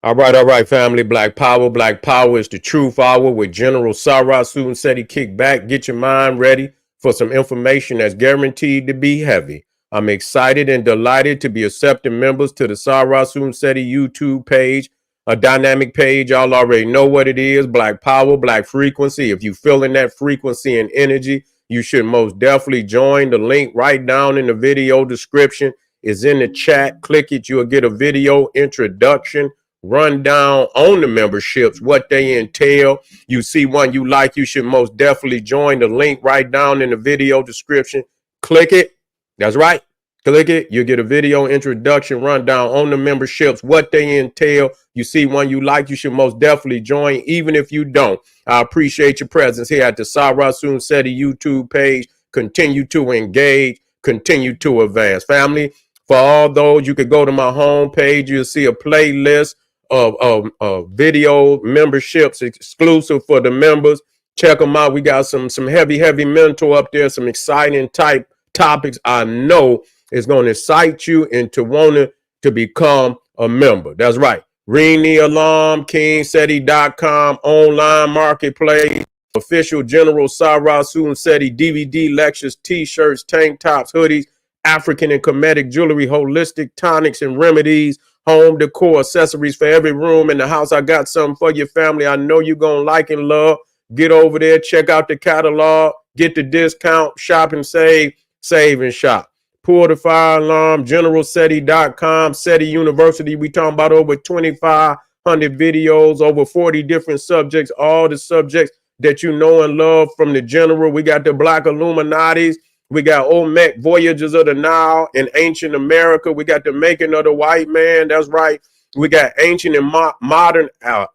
All right, family. Black Power. Black Power is the truth hour with General Ciroc Seti. Kick back, get your mind ready for some information that's guaranteed to be heavy. I'm excited and delighted to be accepting members to the Ciroc Seti YouTube page, a dynamic page. Y'all already know what it is. Black Power, Black Frequency. If you feeling that frequency and energy, you should most definitely join. The link right down in the video description is in the chat. Click it. You'll get a video introduction rundown on the memberships, what they entail. You see one you like, you should most definitely join. The link right down in the video description. Click it. That's right. Click it. You'll get a video introduction rundown on the memberships, what they entail. You see one you like, you should most definitely join. Even if you don't, I appreciate your presence here at the Ciroc Seti YouTube page. Continue to engage, continue to advance. Family, for all those, you could go to my home page. You'll see a playlist of video memberships exclusive for the members. Check them out. We got some heavy mental up there, some exciting type topics I know is going to excite you into wanting to become a member. That's right. Ring the alarm, kingseti.com, online marketplace, official General Ciroc Seti DVD lectures, t-shirts, tank tops, hoodies, African and Kemetic jewelry, holistic tonics and remedies, home decor, accessories for every room in the house. I got something for your family. I know you're going to like and love. Get over there, check out the catalog, get the discount, shop and save and shop. Pull the fire alarm, generalseti.com, Seti University. We talking about over 2,500 videos, over 40 different subjects, all the subjects that you know and love from the general. We got the Black Illuminatis. We got Olmec, Voyages of the Nile in ancient America. We got the making of the white man. That's right. We got ancient and modern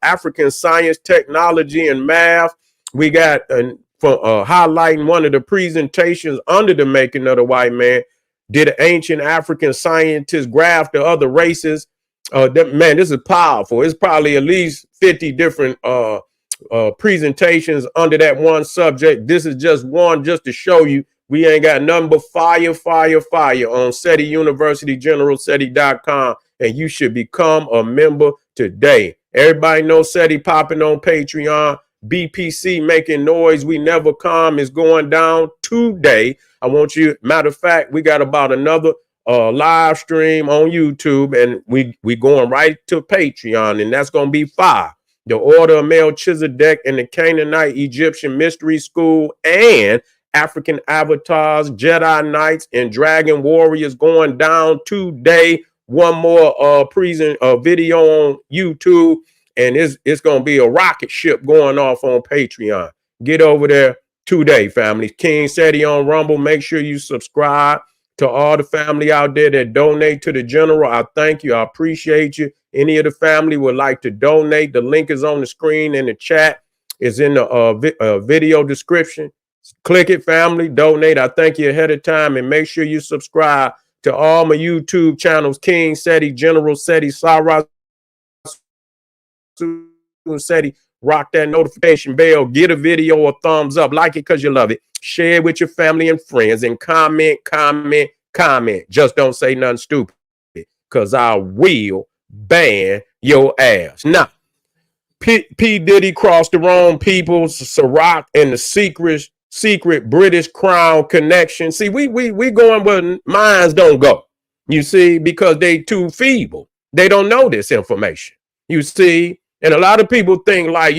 African science, technology, and math. We got highlighting one of the presentations under the making of the white man. Did an ancient African scientist graph the other races? Man, this is powerful. It's probably at least 50 different presentations under that one subject. This is just one just to show you we ain't got nothing but fire on Seti University, generalseti.com, and you should become a member today. Everybody knows Seti popping on Patreon. BPC making noise. We never come is going down today. I want you, matter of fact, we got about another live stream on YouTube, and we going right to Patreon, and that's going to be fire. The Order of Melchizedek and the Canaanite Egyptian Mystery School and African Avatars, Jedi Knights, and Dragon Warriors going down today. One more video on YouTube, and it's going to be a rocket ship going off on Patreon. Get over there today, family. King Seti on Rumble. Make sure you subscribe. To all the family out there that donate to the general, I thank you. I appreciate you. Any of the family would like to donate, the link is on the screen in the chat. It's in the video description. Click it, family, donate. I thank you ahead of time, and make sure you subscribe to all my YouTube channels, King Seti, General Seti, Ciroc Seti. Rock that notification bell. Get a video a thumbs up. Like it because you love it. Share it with your family and friends, and comment. Just don't say nothing stupid, because I will ban your ass. Now, P. Diddy crossed the wrong people, Ciroc and the secret British Crown connection. See, we going where minds don't go, you see, because they too feeble. They don't know this information, you see. And a lot of people think like,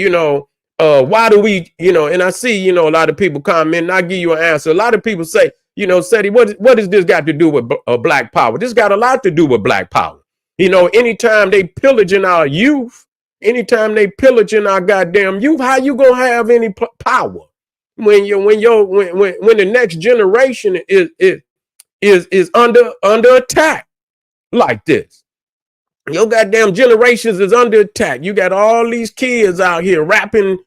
why do we, and I see, a lot of people comment, and I give you an answer. A lot of people say, Seti, what does this got to do with black power? This got a lot to do with black power. Anytime they pillaging our youth, anytime they pillaging our goddamn youth, how you gonna have any power when the next generation is under attack like this? Your goddamn generations is under attack. You got all these kids out here rapping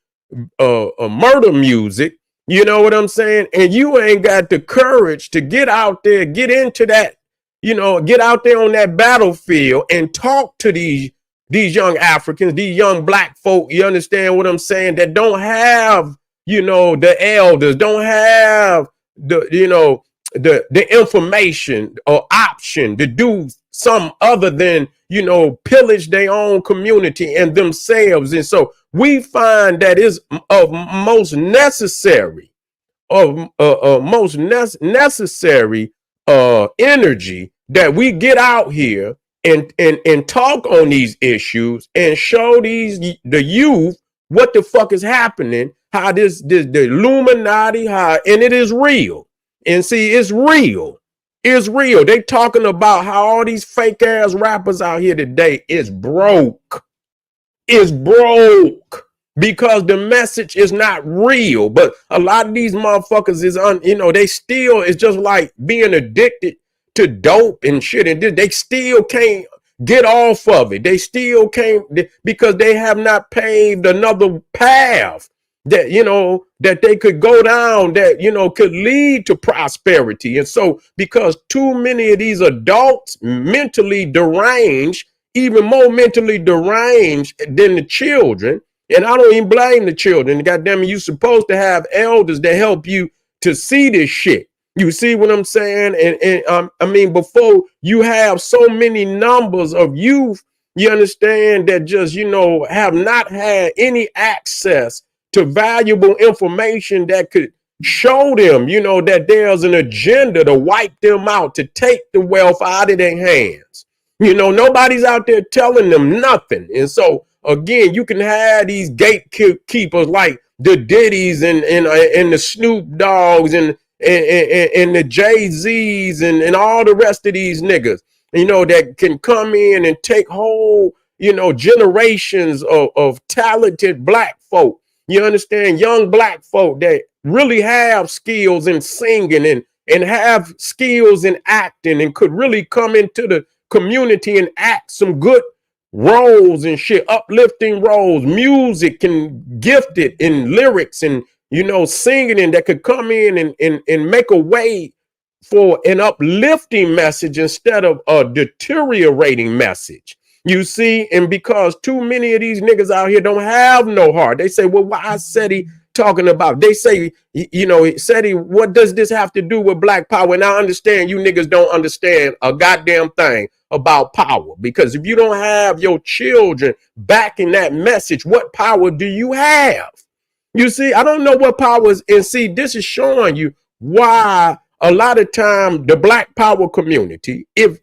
murder music. You know what I'm saying? And you ain't got the courage to get out there, get into that, get out there on that battlefield and talk to these young Africans, these young black folk. You understand what I'm saying? That don't have, the elders, don't have the information or option to do some other than, pillage their own community and themselves. And so we find that is of most necessary necessary energy that we get out here and talk on these issues and show the youth what the fuck is happening, how the Illuminati, and it is real. And see, it's real. It's real. They talking about how all these fake ass rappers out here today is broke. Is broke because the message is not real. But a lot of these motherfuckers is they still, it's just like being addicted to dope and shit, and they still can't get off of it. They still can't, because they have not paved another path that that they could go down that could lead to prosperity. And so because too many of these adults mentally deranged, even more mentally deranged than the children. And I don't even blame the children. Goddamn it, you supposed to have elders that help you to see this shit. You see what I'm saying? And I mean, before you have so many numbers of youth, you understand, that just, have not had any access to valuable information that could show them, that there's an agenda to wipe them out, to take the wealth out of their hands. Nobody's out there telling them nothing. And so, again, you can have these gatekeepers like the Diddys and the Snoop Doggs and the Jay-Z's and all the rest of these niggas, that can come in and take whole, generations of talented black folk. You understand? Young black folk that really have skills in singing and have skills in acting and could really come into the community and act some good roles and shit, uplifting roles, music and gifted in lyrics and, singing, and that could come in and make a way for an uplifting message instead of a deteriorating message. You see, and because too many of these niggas out here don't have no heart. They say, well, why is Seti talking about? They say, Seti, what does this have to do with black power? And I understand you niggas don't understand a goddamn thing about power, because if you don't have your children backing that message, what power do you have? You see, I don't know what power is. And see, this is showing you why a lot of time the black power community, if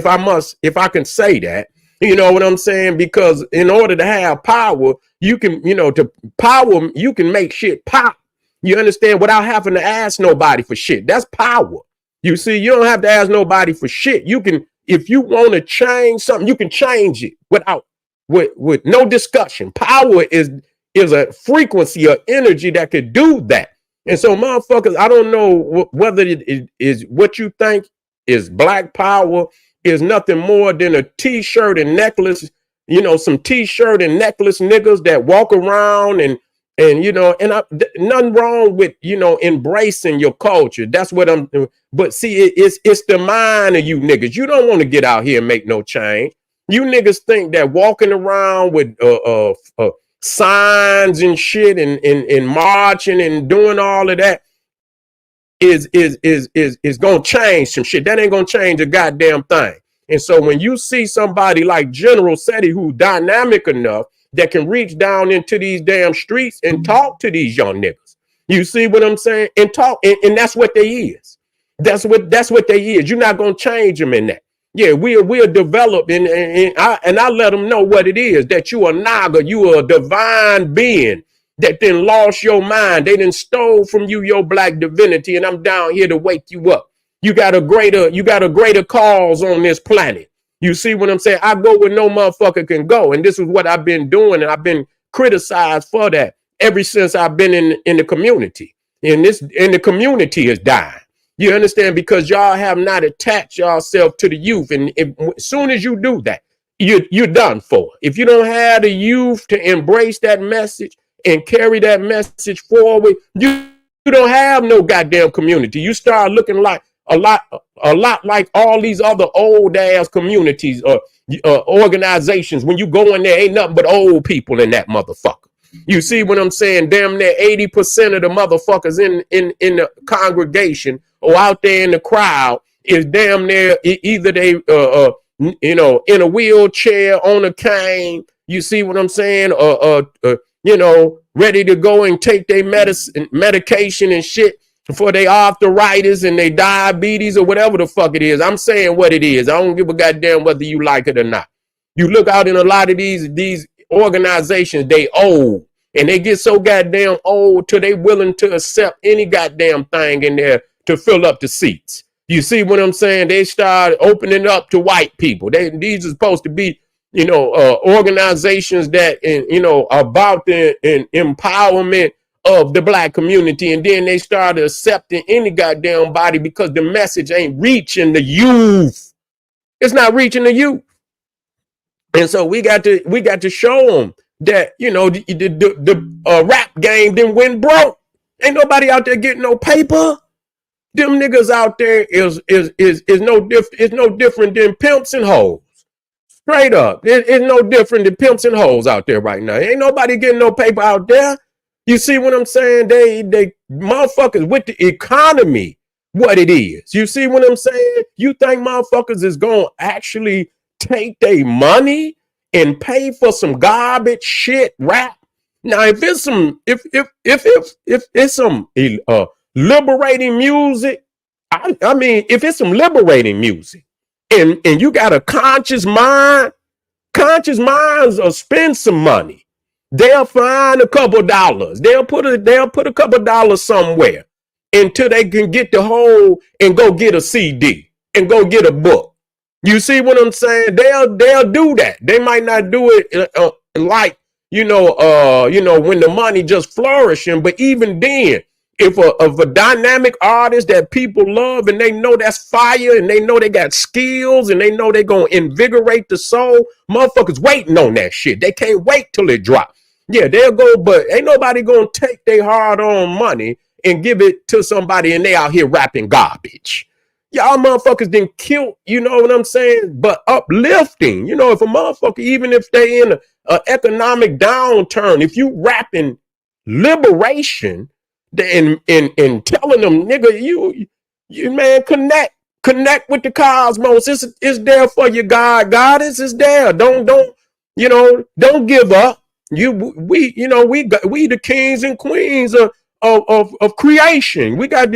I can say that, you know what I'm saying? Because in order to have power, you can, you can make shit pop. You understand? Without having to ask nobody for shit. That's power. You see, you don't have to ask nobody for shit. You can, if you want to change something, you can change it with no discussion. Power is a frequency or energy that could do that. And so, motherfuckers, I don't know whether it is what you think is black power is nothing more than a t-shirt and necklace, some t-shirt and necklace niggas that walk around and nothing wrong with, embracing your culture. That's what I'm doing. But see, it's the mind of you niggas. You don't want to get out here and make no change. You niggas think that walking around with signs and shit and marching and doing all of that is gonna change some shit. That ain't gonna change a goddamn thing. And so when you see somebody like General Seti, who's dynamic enough that can reach down into these damn streets and talk to these young niggas, you see what I'm saying? And talk, and that's what they is. That's what they is. You're not gonna change them in that. Yeah, we'll develop and I let them know what it is, that you a naga, you a divine being that then lost your mind. They done stole from you your black divinity, and I'm down here to wake you up. You got a greater cause on this planet. You see what I'm saying? I go where no motherfucker can go. And this is what I've been doing, and I've been criticized for that ever since I've been in the community. And the community is dying. You understand? Because y'all have not attached yourself to the youth. And as soon as you do that, you're done for. If you don't have the youth to embrace that message and carry that message forward, you don't have no goddamn community. You start looking like a lot like all these other old ass communities or organizations. When you go in there, ain't nothing but old people in that motherfucker. You see what I'm saying? Damn near 80% of the motherfuckers in the congregation or out there in the crowd is damn near either they in a wheelchair, on a cane. You see what I'm saying? Ready to go and take their medication and shit for their arthritis and their diabetes or whatever the fuck it is. I'm saying what it is. I don't give a goddamn whether you like it or not. You look out in a lot of these organizations, they old. And they get so goddamn old till they willing to accept any goddamn thing in there to fill up the seats. You see what I'm saying? They start opening up to white people. These are supposed to be, organizations that, about the empowerment of the black community. And then they started accepting any goddamn body because the message ain't reaching the youth. It's not reaching the youth. And so we got to show them that, the rap game then went broke. Ain't nobody out there getting no paper. Them niggas out there is no different than pimps and hoes. Straight up. It's no different than pimps and hoes out there right now. Ain't nobody getting no paper out there. You see what I'm saying? They motherfuckers with the economy, what it is. You see what I'm saying? You think motherfuckers is going to actually take their money and pay for some garbage shit rap? Now, if it's some, if it's some liberating music, I mean, if it's some liberating music and you got a conscious minds will spend some money. They'll find a couple dollars. They'll put a couple dollars somewhere until they can get the whole and go get a CD and go get a book. You see what I'm saying? They'll do that. They might not do it like, when the money just flourishing, but even then, if a dynamic artist that people love and they know that's fire and they know they got skills and they know they're going to invigorate the soul, motherfuckers waiting on that shit. They can't wait till it drops. Yeah, they'll go, but ain't nobody going to take their hard-earned money and give it to somebody and they out here rapping garbage. Y'all motherfuckers didn't kill, you know what I'm saying? But uplifting, if a motherfucker, even if they in an economic downturn, if you rapping liberation, and telling them, nigga, you man, connect with the cosmos. It's there for you, goddess is there. Don't give up. We the kings and queens of creation. We got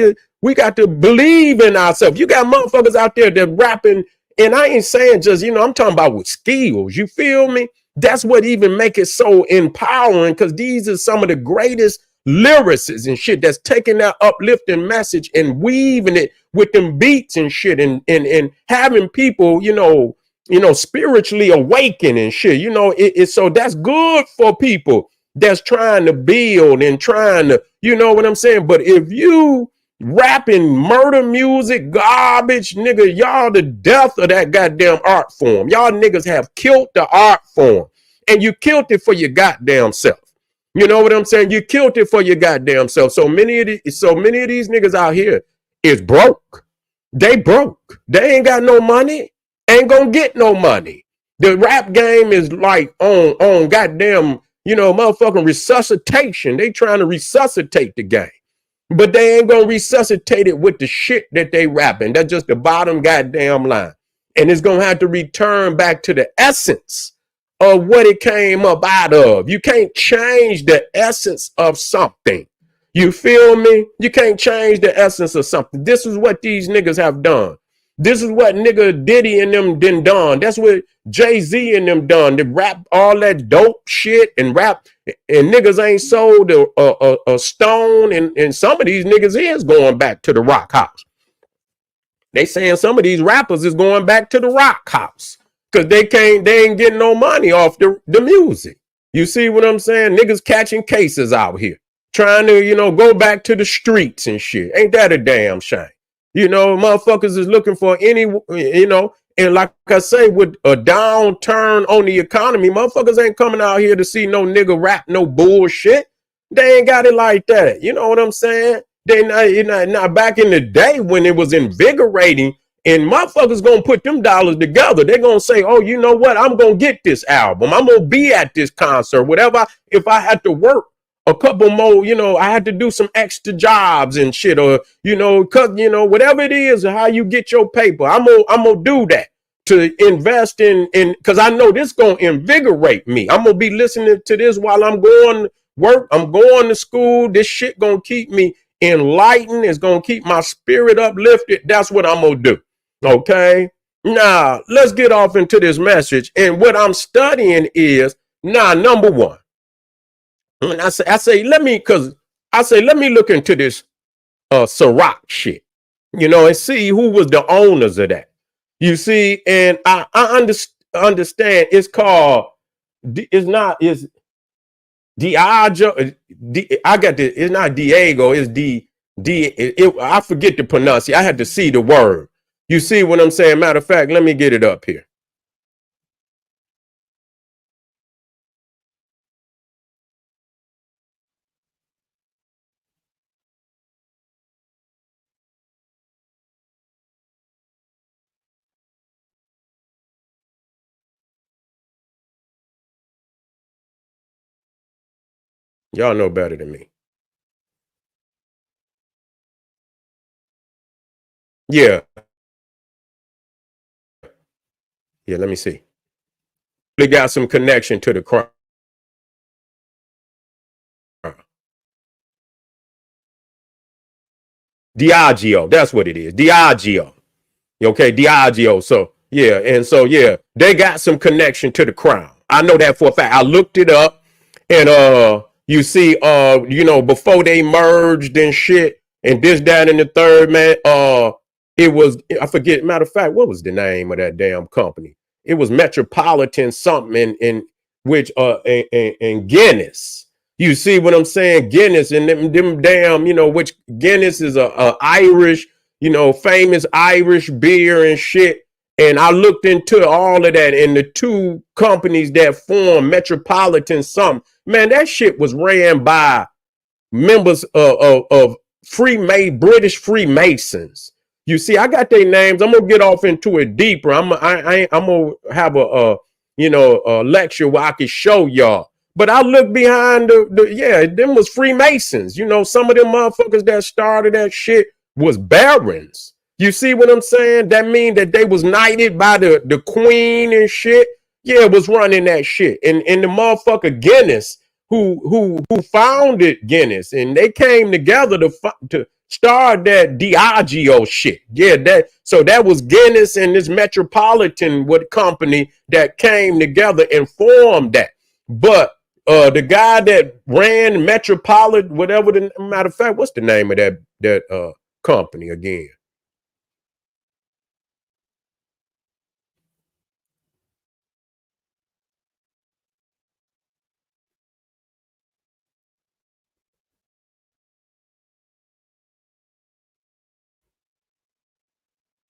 to believe in ourselves. You got motherfuckers out there that rapping, and I ain't saying just, I'm talking about with skills. You feel me? That's what even make it so empowering, because these are some of the greatest lyricists and shit that's taking that uplifting message and weaving it with them beats and shit and having people, spiritually awaken and shit. So that's good for people that's trying to build and trying to, you know what I'm saying? But if you rapping murder music, garbage, nigga, y'all the death of that goddamn art form. Y'all niggas have killed the art form, and you killed it for your goddamn self. You know what I'm saying? You killed it for your goddamn self. So many of these niggas out here is broke. They broke. They ain't got no money. Ain't gonna get no money. The rap game is like on goddamn, motherfucking resuscitation. They trying to resuscitate the game. But they ain't gonna resuscitate it with the shit that they rapping. That's just the bottom goddamn line. And it's gonna have to return back to the essence of what it came up out of. You can't change the essence of something. You feel me? You can't change the essence of something. This is what these niggas have done. This is what nigga Diddy and them done. That's what Jay-Z and them done. They rap all that dope shit and rap, and niggas ain't sold a stone, and some of these niggas is going back to the rock house. They saying some of these rappers is going back to the rock house. Because they ain't getting no money off the music. You see what I'm saying? Niggas catching cases out here. Trying to, go back to the streets and shit. Ain't that a damn shame? Motherfuckers is looking for any, and like I say, with a downturn on the economy, motherfuckers ain't coming out here to see no nigga rap no bullshit. They ain't got it like that. You know what I'm saying? They not back in the day when it was invigorating. And motherfuckers gonna put them dollars together. They're gonna say, oh, you know what? I'm gonna get this album. I'm gonna be at this concert. Whatever. If I had to work a couple more, I had to do some extra jobs and shit, or, whatever it is, how you get your paper. I'm gonna do that. to invest in because I know this gonna invigorate me. I'm gonna be listening to this while I'm going to work. I'm going to school. This shit gonna keep me enlightened. It's gonna keep my spirit uplifted. That's what I'm gonna do. Okay. Now let's get off into this message. And what I'm studying is number one. And I say let me look into this Ciroc shit, and see who was the owners of that. You see, and I understand it's called, it's diageo. I got the, it's not Diego, it's I forget to pronounce it. I had to see the word. You see what I'm saying? Matter of fact, let me get it up here. Y'all know better than me. Yeah. Yeah, let me see. They got some connection to the crime. Diageo, that's what it is. Diageo. Okay, Diageo. So yeah, and so yeah, they got some connection to the crown. I know that for a fact. I looked it up, and you see, before they merged and shit, and this, that, and the third, man, it was, I forget. Matter of fact, what was the name of that damn company? It was Metropolitan something in which in Guinness. You see what I'm saying? Guinness and them damn, which Guinness is a Irish, famous Irish beer and shit. And I looked into all of that, and the two companies that formed Metropolitan something, man, that shit was ran by members of British Freemasons. You see, I got their names. I'm gonna get off into it deeper. I'm gonna have a lecture where I can show y'all. But I look behind them was Freemasons. Some of them motherfuckers that started that shit was barons. You see what I'm saying? That mean that they was knighted by the queen and shit. Yeah, was running that shit. And the motherfucker Guinness, who founded Guinness, and they came together to start that Diageo shit. Yeah, that was Guinness and this Metropolitan company that came together and formed that. But the guy that ran Metropolitan, whatever, the matter of fact, what's the name of that company again?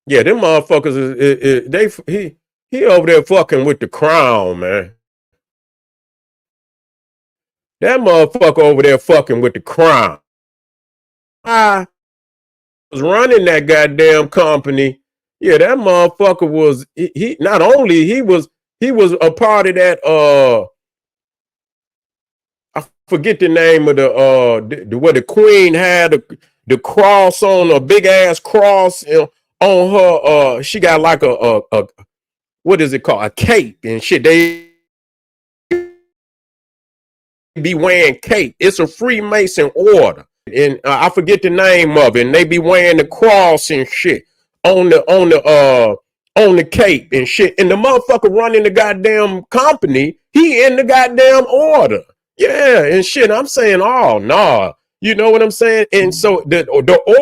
Yeah, them motherfuckers he over there fucking with the crown, man. That motherfucker over there fucking with the crown. I was running that goddamn company. Yeah, that motherfucker was he not only he was a part of that I forget the name of where the queen had the cross on a big ass cross on her she got like a what is it called, a cape and shit. They be wearing cape. It's a Freemason order, and I forget the name of it. And they be wearing the cross and shit on the cape and shit. And the motherfucker running the goddamn company, he in the goddamn order. Yeah, and shit. I'm saying, oh no, nah. You know what I'm saying? And so the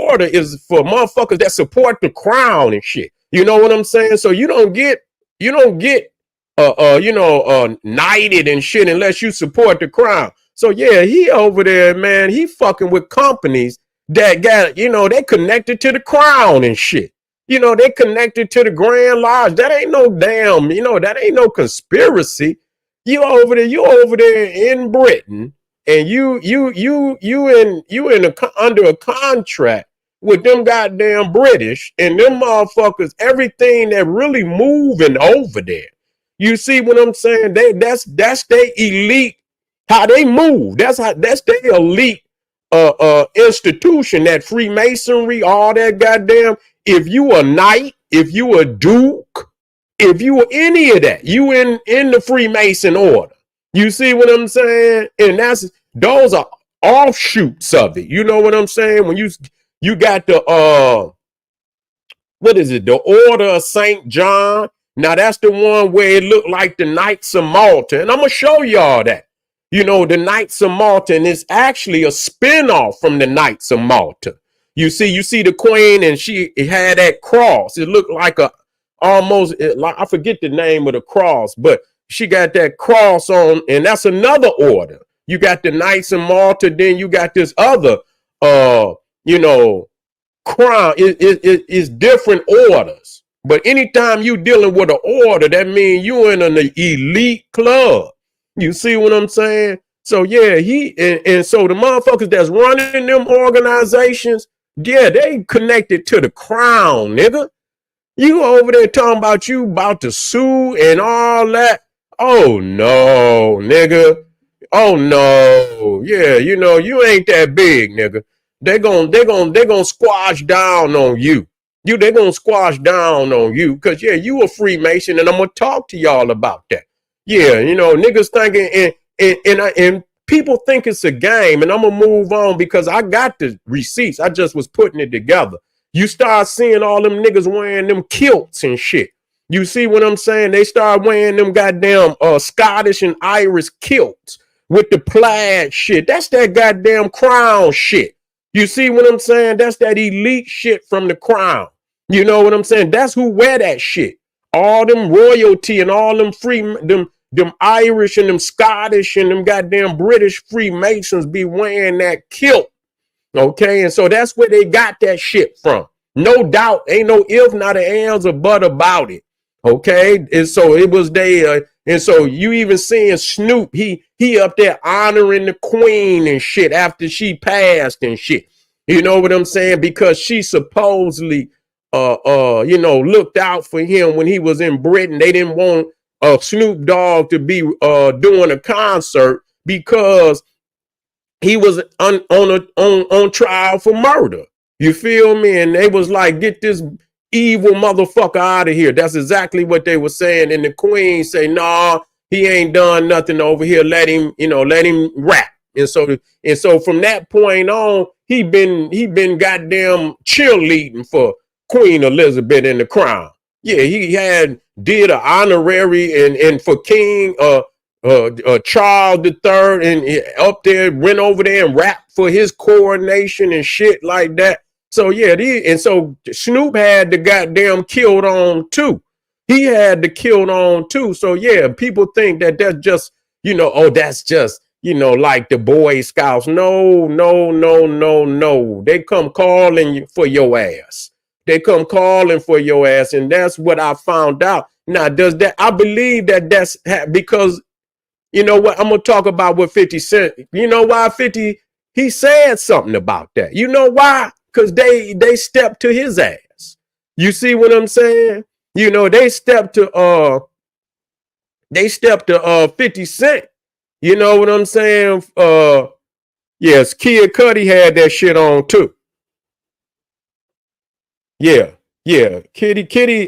order is for motherfuckers that support the crown and shit. You know what I'm saying? So you don't get knighted and shit unless you support the crown. So yeah, he over there, man, he fucking with companies that got, they connected to the crown and shit. They connected to the Grand Lodge. That ain't no damn, that ain't no conspiracy. You over there in Britain, and under a contract with them goddamn British, and them motherfuckers, everything that really moving over there. You see what I'm saying? That's their elite, how they move. That's their elite institution, that Freemasonry, all that goddamn. If you a knight, if you a duke, If you were any of that, you in the Freemason order. You see what I'm saying? And those are offshoots of it. You know what I'm saying? When you got the what is it? The Order of Saint John. Now that's the one where it looked like the Knights of Malta, and I'm gonna show y'all that. You know, the Knights of Malta, and it's actually a spinoff from the Knights of Malta. You see the Queen, and she had that cross. It looked like a almost, I forget the name of the cross, but she got that cross on, and that's another order. You got the Knights of Malta, then you got this other, you know, crown. It's different orders. But anytime you dealing with an order, that means you in an elite club. You see what I'm saying? So yeah, and so the motherfuckers that's running them organizations, yeah, they connected to the crown, nigga. You over there talking about you about to sue and all that. Oh no, nigga. Oh no. Yeah, you know, you ain't that big, nigga. They gonna squash down on you. They gonna squash down on you because yeah, you a Freemason, and I'm gonna talk to y'all about that. Yeah, you know, niggas thinking and people think it's a game, and I'm gonna move on because I got the receipts. I just was putting it together. You start seeing all them niggas wearing them kilts and shit. You see what I'm saying? They start wearing them goddamn Scottish and Irish kilts with the plaid shit. That's that goddamn crown shit. You see what I'm saying? That's that elite shit from the crown. You know what I'm saying? That's who wear that shit. All them royalty and all them them Irish and them Scottish and them goddamn British Freemasons be wearing that kilt. Okay, and so that's where they got that shit from. No doubt, ain't no if, not an ands or but about it. Okay, and so it was there, and so you even seeing Snoop, he up there honoring the Queen and shit after she passed and shit. You know what I'm saying? Because she supposedly, you know, looked out for him when he was in Britain. They didn't want Snoop Dogg to be doing a concert because he was on trial for murder. You feel me? And they was like, get this evil motherfucker out of here. That's exactly what they were saying. And the Queen say, nah, he ain't done nothing over here. Let him rap. And so from that point on, he been goddamn cheerleading for Queen Elizabeth in the crown. Yeah, he did an honorary and for King Charles III, and up there went over there and rapped for his coronation and shit like that. So yeah, and so Snoop had the goddamn killed on too. He had the killed on too. So yeah, people think that that's just, you know, oh, that's just, you know, like the Boy Scouts. No. They come calling for your ass. They come calling for your ass, and that's what I found out. Now, does that? I believe that that's because. You know what? I'm going to talk about what 50 Cent. You know why 50? He said something about that. You know why? Because they stepped to his ass. You see what I'm saying? You know, they stepped to 50 Cent. You know what I'm saying? Yes, Kid Cudi had that shit on too. Yeah. Kid Cudi,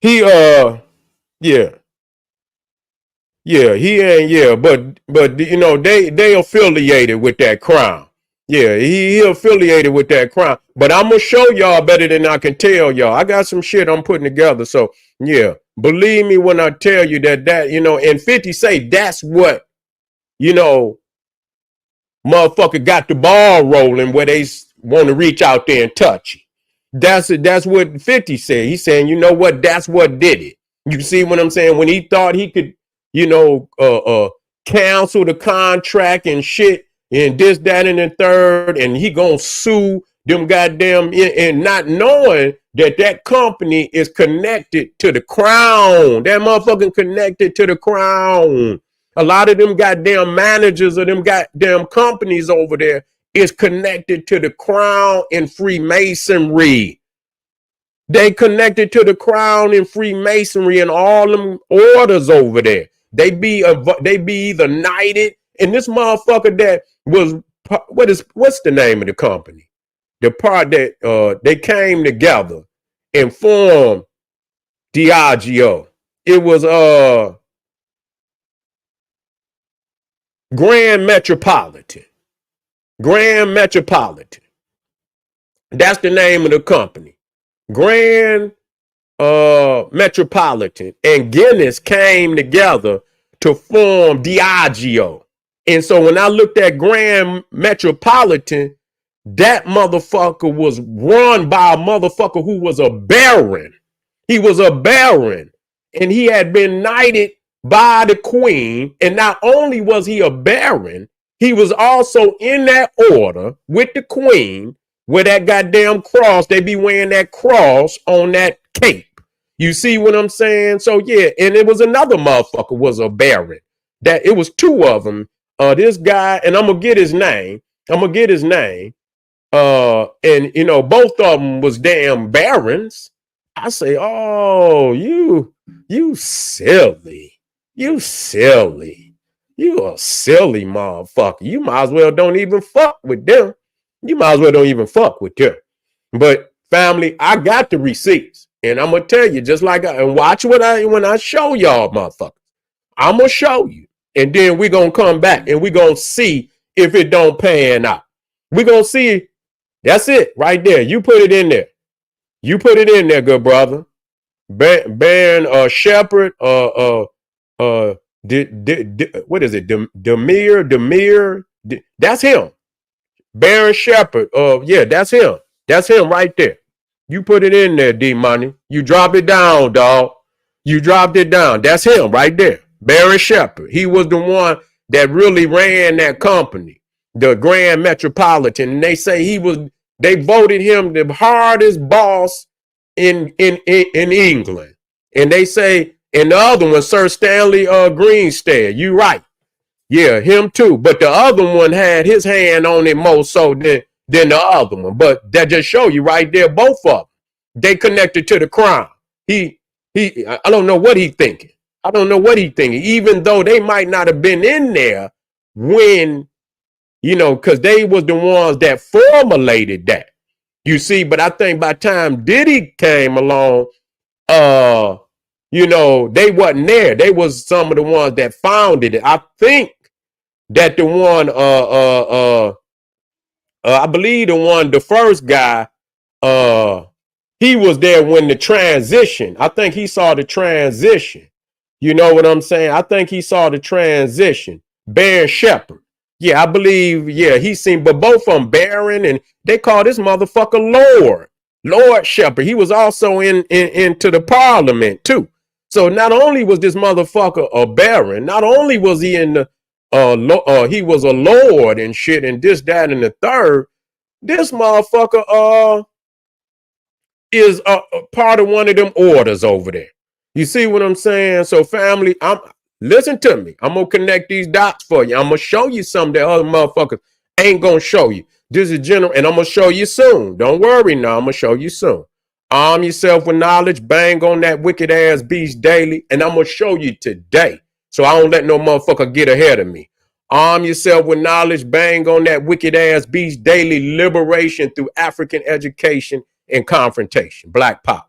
he yeah. Yeah, he ain't, yeah, but you know, they affiliated with that crown. Yeah, he affiliated with that crown. But I'm gonna show y'all better than I can tell y'all. I got some shit I'm putting together. So yeah, believe me when I tell you that, you know, and 50 say that's what, you know, motherfucker got the ball rolling where they want to reach out there and touch you. That's what 50 said. He's saying, you know what, that's what did it. You see what I'm saying? When he thought he could, you know, cancel the contract and shit and this, that, and the third, and he gonna sue them goddamn, and not knowing that company is connected to the crown. That motherfucking connected to the crown. A lot of them goddamn managers of them goddamn companies over there is connected to the crown and Freemasonry. They connected to the crown and Freemasonry and all them orders over there. They be either knighted, and this motherfucker that was what's the name of the company? The part that they came together and formed Diageo. It was Grand Metropolitan. Grand Metropolitan. That's the name of the company. Grand Metropolitan and Guinness came together to form Diageo. And so when I looked at Grand Metropolitan, that motherfucker was run by a motherfucker who was a baron. He was a baron, and he had been knighted by the queen. And not only was he a baron, he was also in that order with the queen, where that goddamn cross, they be wearing that cross on that cape. You see what I'm saying? So yeah, and it was another motherfucker was a baron. That it was two of them. This guy, and I'm gonna get his name. And you know, both of them was damn barons. I say, oh, you silly. You a silly motherfucker. You might as well don't even fuck with them. But family, I got the receipts. And I'm gonna tell you, just like and watch when I show y'all, motherfuckers. I'm gonna show you. And then we're gonna come back and we're gonna see if it don't pan out. We're gonna see. That's it right there. You put it in there. Good brother. Baron Shepherd, what is it? Demir. That's him. Baron Shepherd. Yeah, that's him. That's him right there. You put it in there, D Money. You drop it down, dog. You dropped it down. That's him right there. Baron Shepherd. He was the one that really ran that company, the Grand Metropolitan. And they say they voted him the hardest boss in England. And they say, and the other one, Sir Stanley Greenstead. You right. Yeah, him too. But the other one had his hand on it more so than the other one. But that just show you right there, both of them. They connected to the crime. I don't know what he thinking. Even though they might not have been in there when, you know, because they was the ones that formulated that. You see, but I think by the time Diddy came along, you know, they wasn't there. They was some of the ones that founded it. I think that the one, I believe the first guy, he was there when the transition. I think he saw the transition. You know what I'm saying? I think he saw the transition. Baron Shepherd. Yeah, I believe, yeah, he seen, but both of them, Baron, and they call this motherfucker Lord Shepherd. He was also into the parliament too. So not only was this motherfucker a baron, not only was he in the he was a lord and shit and this, that, and the third. This motherfucker is a part of one of them orders over there. You see what I'm saying? So family, listen to me. I'm gonna connect these dots for you. I'm gonna show you something that other motherfuckers ain't gonna show you. This is general, and I'm gonna show you soon. Don't worry now, I'm gonna show you soon. Arm yourself with knowledge, bang on that wicked ass beast daily, and I'm gonna show you today. So I don't let no motherfucker get ahead of me. Arm yourself with knowledge, bang on that wicked ass beast daily, liberation through African education and confrontation. Black Power.